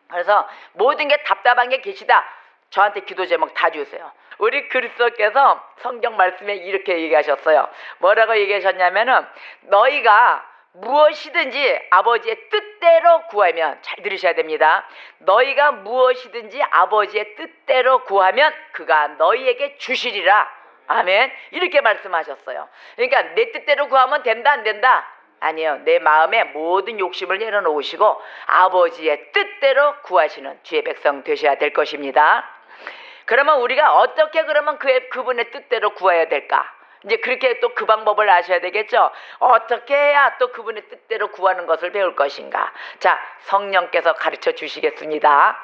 그래서 모든 게 답답한 게 계시다. 저한테 기도 제목 다 주세요. 우리 그리스도께서 성경 말씀에 이렇게 얘기하셨어요. 뭐라고 얘기하셨냐면은 너희가 무엇이든지 아버지의 뜻대로 구하면, 잘 들으셔야 됩니다. 너희가 무엇이든지 아버지의 뜻대로 구하면 그가 너희에게 주시리라. 아멘. 이렇게 말씀하셨어요. 그러니까 내 뜻대로 구하면 된다 안 된다? 아니요. 내 마음에 모든 욕심을 내려놓으시고 아버지의 뜻대로 구하시는 주의 백성 되셔야 될 것입니다. 그러면 우리가 어떻게 그러면 그분의 뜻대로 구해야 될까? 이제 그렇게 또 그 방법을 아셔야 되겠죠. 어떻게 해야 또 그분의 뜻대로 구하는 것을 배울 것인가? 자, 성령께서 가르쳐 주시겠습니다.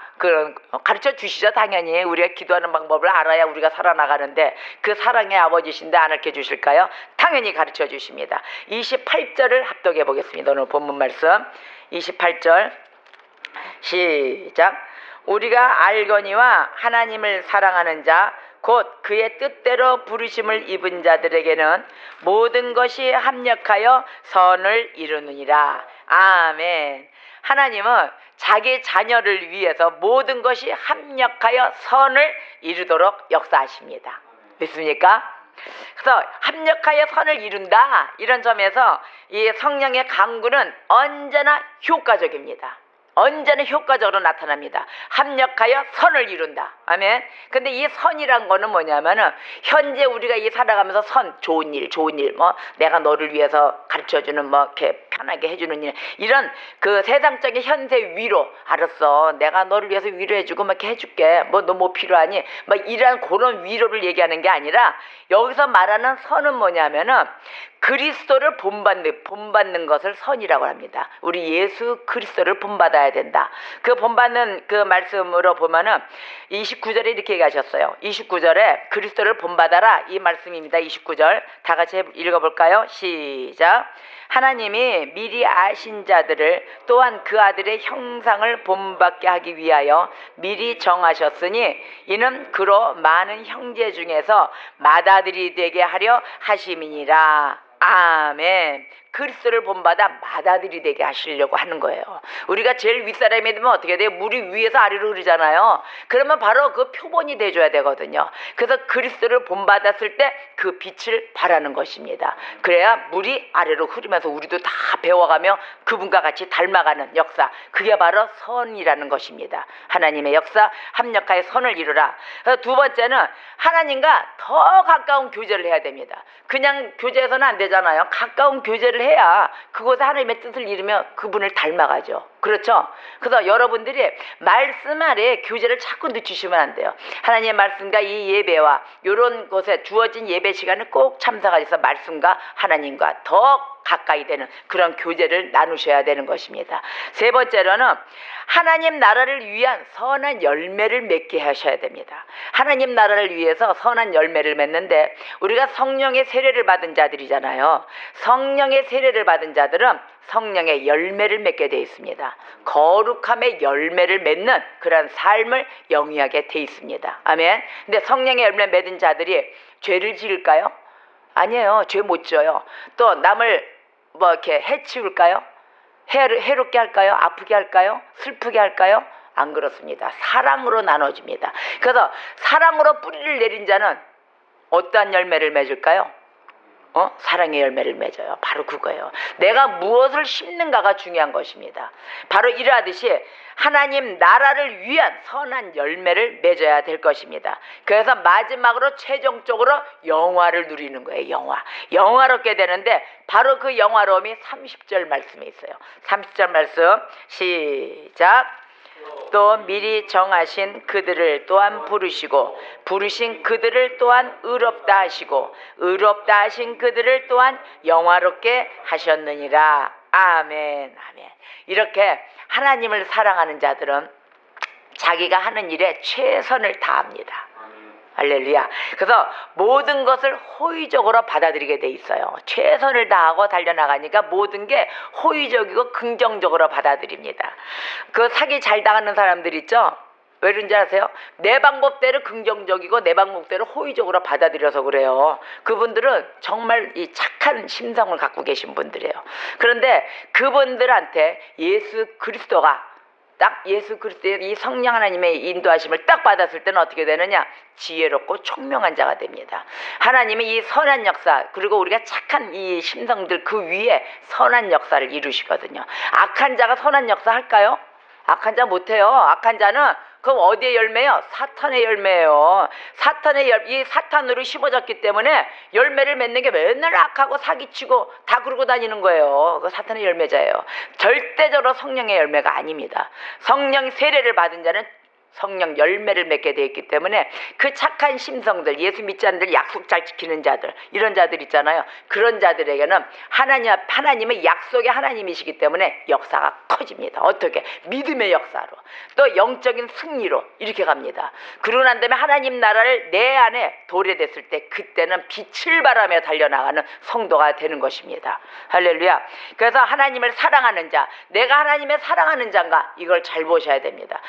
가르쳐 주시죠. 당연히 우리가 기도하는 방법을 알아야 우리가 살아나가는데 그 사랑의 아버지신데 안 가르쳐 주실까요? 당연히 가르쳐 주십니다. 28절을 합독해 보겠습니다. 오늘 본문 말씀 28절 시작. 우리가 알거니와 하나님을 사랑하는 자 곧 그의 뜻대로 부르심을 입은 자들에게는 모든 것이 합력하여 선을 이루느니라. 아멘. 하나님은 자기 자녀를 위해서 모든 것이 합력하여 선을 이루도록 역사하십니다. 믿습니까? 그래서 합력하여 선을 이룬다, 이런 점에서 이 성령의 강구는 언제나 효과적입니다. 언제나 효과적으로 나타납니다. 합력하여 선을 이룬다. 아멘. 근데 이 선이란 거는 뭐냐면은 현재 우리가 이 살아가면서 선, 좋은 일, 뭐 내가 너를 위해서 가르쳐주는 뭐 이렇게 편하게 해주는 일, 이런 그 세상적인 현세 위로, 알았어, 내가 너를 위해서 위로해주고 막 이렇게 해줄게, 뭐 너 뭐 필요하니, 막 이런 그런 위로를 얘기하는 게 아니라, 여기서 말하는 선은 뭐냐면은 그리스도를 본받는 것을 선이라고 합니다. 우리 예수 그리스도를 본받아야 된다. 그 본받는 그 말씀으로 보면은 29절에 이렇게 얘기하셨어요. 29절에 그리스도를 본받아라, 이 말씀입니다. 29절 다 같이 읽어볼까요? 시작. 하나님이 미리 아신 자들을 또한 그 아들의 형상을 본받게 하기 위하여 미리 정하셨으니 이는 그로 많은 형제 중에서 맏아들이 되게 하려 하심이니라. 아멘. 그리스도를 본받아 맏아들이 되게 하시려고 하는 거예요. 우리가 제일 윗사람이 되면 어떻게 돼요? 물이 위에서 아래로 흐르잖아요. 그러면 바로 그 표본이 돼줘야 되거든요. 그래서 그리스도를 본받았을 때 그 빛을 발하는 것입니다. 그래야 물이 아래로 흐르면서 우리도 다 배워가며 그분과 같이 닮아가는 역사, 그게 바로 선이라는 것입니다. 하나님의 역사, 합력하여 선을 이루라. 두 번째는 하나님과 더 가까운 교제를 해야 됩니다. 그냥 교제해서는 안 되잖아요. 가까운 교제를 해야 그곳에 하나님의 뜻을 이루며 그분을 닮아가죠. 그렇죠? 그래서 여러분들이 말씀 아래 교제를 자꾸 늦추시면 안 돼요. 하나님의 말씀과 이 예배와 이런 곳에 주어진 예배 시간을 꼭 참석하셔서 말씀과 하나님과 더 가까이 되는 그런 교제를 나누셔야 되는 것입니다. 세 번째로는 하나님 나라를 위한 선한 열매를 맺게 하셔야 됩니다. 하나님 나라를 위해서 선한 열매를 맺는데, 우리가 성령의 세례를 받은 자들이잖아요. 성령의 세례를 받은 자들은 성령의 열매를 맺게 되어 있습니다. 거룩함의 열매를 맺는 그런 삶을 영위하게 되어 있습니다. 아멘. 근데 성령의 열매 맺은 자들이 죄를 지을까요? 아니에요. 죄 못 지어요. 또 남을 뭐 이렇게 해치울까요? 해롭게 할까요? 아프게 할까요? 슬프게 할까요? 안 그렇습니다. 사랑으로 나눠집니다. 그래서 사랑으로 뿌리를 내린 자는 어떠한 열매를 맺을까요? 사랑의 열매를 맺어요. 바로 그거예요. 내가 무엇을 심는가가 중요한 것입니다. 바로 이러하듯이 하나님 나라를 위한 선한 열매를 맺어야 될 것입니다. 그래서 마지막으로 최종적으로 영화를 누리는 거예요. 영화롭게 되는데, 바로 그 영화로움이 30절 말씀에 있어요. 30절 말씀 시작. 또 미리 정하신 그들을 또한 부르시고 부르신 그들을 또한 의롭다 하시고 의롭다 하신 그들을 또한 영화롭게 하셨느니라. 아멘. 아멘. 이렇게 하나님을 사랑하는 자들은 자기가 하는 일에 최선을 다합니다. 할렐루야. 그래서 모든 것을 호의적으로 받아들이게 돼 있어요. 최선을 다하고 달려나가니까 모든 게 호의적이고 긍정적으로 받아들입니다. 그 사기 잘 당하는 사람들 있죠? 왜 그런지 아세요? 내 방법대로 긍정적이고 내 방법대로 호의적으로 받아들여서 그래요. 그분들은 정말 이 착한 심성을 갖고 계신 분들이에요. 그런데 그분들한테 예수 그리스도가 딱 예수 그리스도의 이 성령 하나님의 인도하심을 딱 받았을 때는 어떻게 되느냐? 지혜롭고 총명한 자가 됩니다. 하나님의 이 선한 역사, 그리고 우리가 착한 이 심성들 그 위에 선한 역사를 이루시거든요. 악한 자가 선한 역사 할까요? 악한 자 못해요. 악한 자는 그럼 어디의 열매요? 사탄의 열매예요. 이 사탄으로 심어졌기 때문에 열매를 맺는 게 맨날 악하고 사기치고 다 그러고 다니는 거예요. 그 사탄의 열매자예요. 절대적으로 성령의 열매가 아닙니다. 성령 세례를 받은 자는 성령 열매를 맺게 되어 있기 때문에 그 착한 심성들, 예수 믿지 않는 들, 약속 잘 지키는 자들, 이런 자들 있잖아요. 그런 자들에게는 하나님의 약속의 하나님이시기 때문에 역사가 커집니다. 어떻게? 믿음의 역사로, 또 영적인 승리로 이렇게 갑니다. 그러고 난 다음에 하나님 나라를 내 안에 도래됐을 때 그때는 빛을 발하며 달려나가는 성도가 되는 것입니다. 할렐루야. 그래서 하나님을 사랑하는 자, 내가 하나님의 사랑하는 자인가, 이걸 잘 보셔야 됩니다.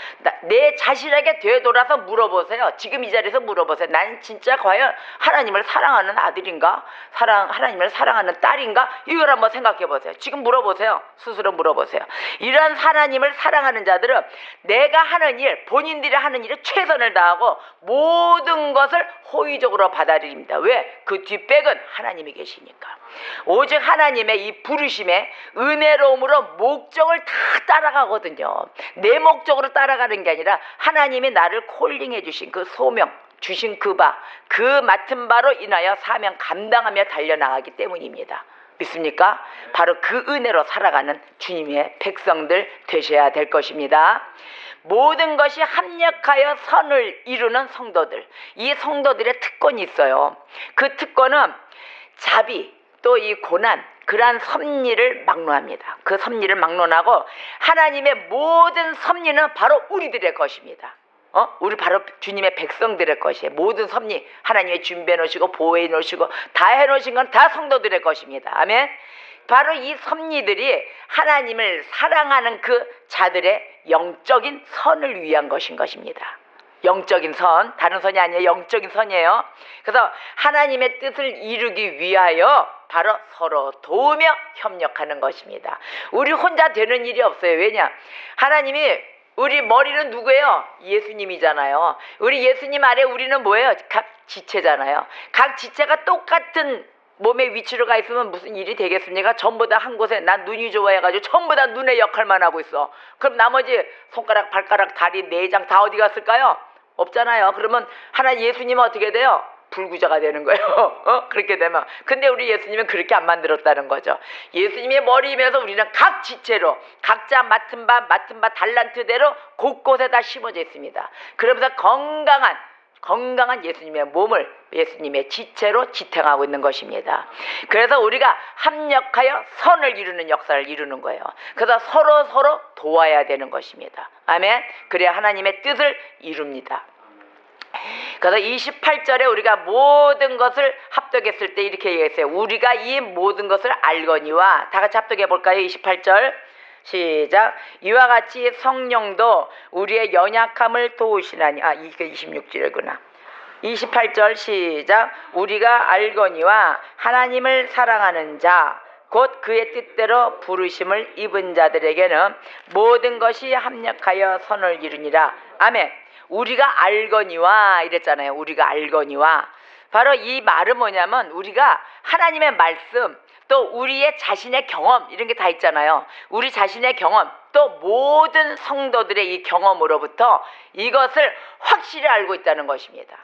내 자신에게 되돌아서 물어보세요. 지금 이 자리에서 물어보세요. 나는 진짜 과연 하나님을 사랑하는 아들인가? 하나님을 사랑하는 딸인가? 이걸 한번 생각해 보세요. 지금 물어보세요. 스스로 물어보세요. 이런 하나님을 사랑하는 자들은 내가 하는 일, 본인들이 하는 일에 최선을 다하고 모든 것을 호의적으로 받아들입니다. 왜? 그 뒷백은 하나님이 계시니까. 오직 하나님의 이 부르심의 은혜로움으로 목적을 다 따라가거든요. 내 목적으로 따라가는 게 아니라 하나님이 나를 콜링해 주신 그 소명, 주신 그 맡은 바로 인하여 사명 감당하며 달려나가기 때문입니다. 믿습니까? 바로 그 은혜로 살아가는 주님의 백성들 되셔야 될 것입니다. 모든 것이 합력하여 선을 이루는 성도들, 이 성도들의 특권이 있어요. 그 특권은 자비, 또 이 고난, 그러한 섭리를 막론합니다. 그 섭리를 막론하고 하나님의 모든 섭리는 바로 우리들의 것입니다. 우리 바로 주님의 백성들의 것이에요. 모든 섭리 하나님이 준비해 놓으시고 보호해 놓으시고 다 해 놓으신 건 다 성도들의 것입니다. 아멘. 바로 이 섭리들이 하나님을 사랑하는 그 자들의 영적인 선을 위한 것입니다. 영적인 선, 다른 선이 아니에요. 영적인 선이에요. 그래서 하나님의 뜻을 이루기 위하여 바로 서로 도우며 협력하는 것입니다. 우리 혼자 되는 일이 없어요. 왜냐? 하나님이 우리 머리는 누구예요? 예수님이잖아요. 우리 예수님 아래 우리는 뭐예요? 각 지체잖아요. 각 지체가 똑같은 몸의 위치로 가 있으면 무슨 일이 되겠습니까? 전부 다 한 곳에 난 눈이 좋아해가지고 전부 다 눈의 역할만 하고 있어. 그럼 나머지 손가락, 발가락, 다리, 내장 다 어디 갔을까요? 없잖아요. 그러면 하나님 예수님은 어떻게 돼요? 불구자가 되는 거예요. 그렇게 되면. 근데 우리 예수님은 그렇게 안 만들었다는 거죠. 예수님의 머리이면서 우리는 각 지체로 각자 맡은 바 달란트대로 곳곳에 다 심어져 있습니다. 그러면서 건강한 예수님의 몸을 예수님의 지체로 지탱하고 있는 것입니다. 그래서 우리가 합력하여 선을 이루는 역사를 이루는 거예요. 그래서 서로 도와야 되는 것입니다. 아멘. 그래야 하나님의 뜻을 이룹니다. 그래서 28절에 우리가 모든 것을 합독했을 때 이렇게 얘기했어요. 우리가 이 모든 것을 알거니와, 다 같이 합독해 볼까요? 28절 시작. 이와 같이 성령도 우리의 연약함을 도우시나니, 이게 26절이구나. 28절 시작. 우리가 알거니와 하나님을 사랑하는 자 곧 그의 뜻대로 부르심을 입은 자들에게는 모든 것이 합력하여 선을 이루니라. 아멘. 우리가 알거니와 이랬잖아요. 우리가 알거니와. 바로 이 말은 뭐냐면 우리가 하나님의 말씀, 또 우리의 자신의 경험, 이런 게 다 있잖아요. 우리 자신의 경험, 또 모든 성도들의 이 경험으로부터 이것을 확실히 알고 있다는 것입니다.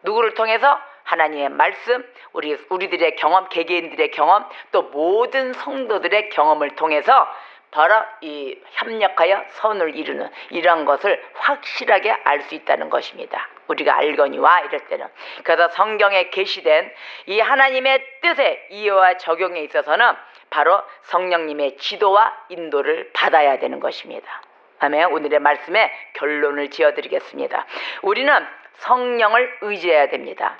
누구를 통해서? 하나님의 말씀, 우리들의 경험, 개개인들의 경험, 또 모든 성도들의 경험을 통해서 바로 이 협력하여 선을 이루는 이런 것을 확실하게 알 수 있다는 것입니다. 우리가 알거니와 이럴 때는. 그래서 성경에 계시된 이 하나님의 뜻의 이해와 적용에 있어서는 바로 성령님의 지도와 인도를 받아야 되는 것입니다. 아멘. 오늘의 말씀에 결론을 지어드리겠습니다. 우리는 성령을 의지해야 됩니다.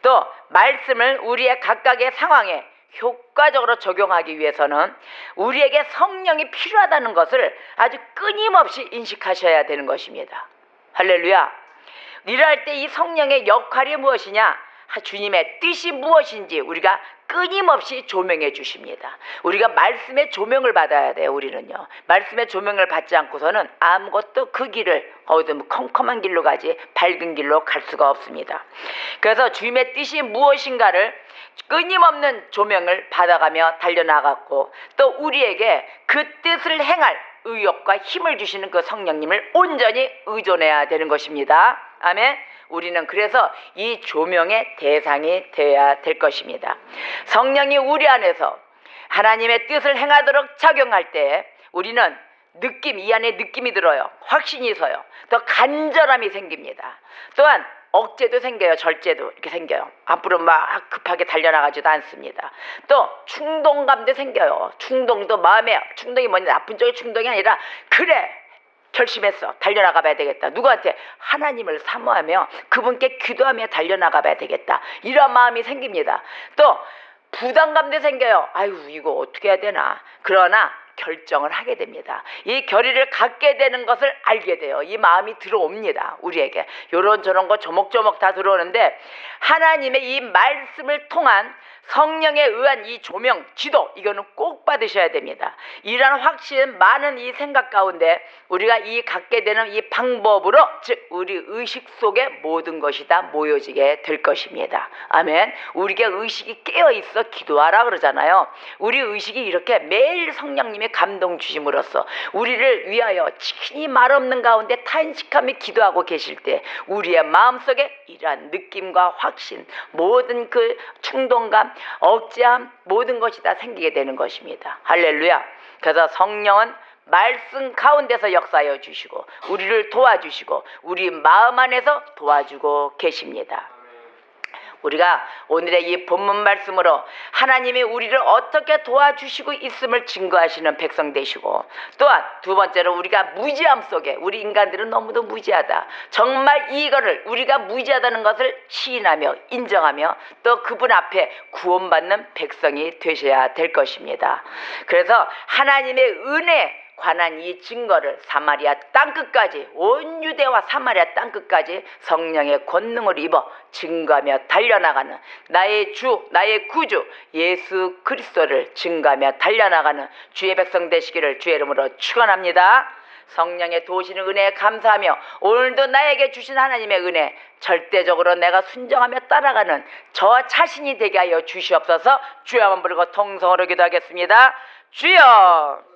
또 말씀을 우리의 각각의 상황에 효과적으로 적용하기 위해서는 우리에게 성령이 필요하다는 것을 아주 끊임없이 인식하셔야 되는 것입니다. 할렐루야. 일할 때 이 성령의 역할이 무엇이냐? 주님의 뜻이 무엇인지 우리가 끊임없이 조명해 주십니다. 우리가 말씀의 조명을 받아야 돼요. 우리는요. 말씀의 조명을 받지 않고서는 아무것도 그 길을 어두운 컴컴한 길로 가지 밝은 길로 갈 수가 없습니다. 그래서 주님의 뜻이 무엇인가를 끊임없는 조명을 받아가며 달려나갔고, 또 우리에게 그 뜻을 행할 의욕과 힘을 주시는 그 성령님을 온전히 의존해야 되는 것입니다. 아멘. 우리는 그래서 이 조명의 대상이 되어야 될 것입니다. 성령이 우리 안에서 하나님의 뜻을 행하도록 작용할 때 우리는 이 안에 느낌이 들어요. 확신이 서요. 더 간절함이 생깁니다. 또한 억제도 생겨요. 절제도 이렇게 생겨요. 앞으로 막 급하게 달려나가지도 않습니다. 또 충동감도 생겨요. 충동도 충동이 뭐냐, 나쁜 쪽의 충동이 아니라 그래 결심했어. 달려나가 봐야 되겠다. 누구한테? 하나님을 사모하며 그분께 기도하며 달려나가 봐야 되겠다. 이런 마음이 생깁니다. 또 부담감도 생겨요. 아유, 이거 어떻게 해야 되나. 그러나 결정을 하게 됩니다. 이 결의를 갖게 되는 것을 알게 돼요. 이 마음이 들어옵니다. 우리에게 요런저런 거 조목조목 다 들어오는데 하나님의 이 말씀을 통한 성령에 의한 이 조명, 지도, 이거는 꼭 받으셔야 됩니다. 이러한 확신, 많은 이 생각 가운데 우리가 이 갖게 되는 이 방법으로, 즉 우리 의식 속에 모든 것이 다 모여지게 될 것입니다. 아멘. 우리가 의식이 깨어있어 기도하라 그러잖아요. 우리 의식이 이렇게 매일 성령님의 감동 주심으로써 우리를 위하여 친히 말없는 가운데 탄식하며 기도하고 계실 때 우리의 마음속에 이러한 느낌과 확신, 모든 그 충동감, 억제함, 모든 것이 다 생기게 되는 것입니다. 할렐루야. 그래서 성령은 말씀 가운데서 역사하여 주시고 우리를 도와주시고 우리 마음 안에서 도와주고 계십니다. 우리가 오늘의 이 본문 말씀으로 하나님이 우리를 어떻게 도와주시고 있음을 증거하시는 백성 되시고, 또한 두 번째로 우리가 무지함 속에, 우리 인간들은 너무도 무지하다, 정말 이거를 우리가 무지하다는 것을 시인하며 인정하며 또 그분 앞에 구원받는 백성이 되셔야 될 것입니다. 그래서 하나님의 은혜 관한 이 증거를 사마리아 땅끝까지, 온 유대와 사마리아 땅끝까지 성령의 권능을 입어 증거하며 달려나가는 나의 주, 나의 구주 예수 그리스도를 증거하며 달려나가는 주의 백성 되시기를 주의 이름으로 축원합니다. 성령의 도우시는 은혜에 감사하며 오늘도 나에게 주신 하나님의 은혜 절대적으로 내가 순종하며 따라가는 저 자신이 되게 하여 주시옵소서. 주여 한번 부르고 통성으로 기도하겠습니다. 주여.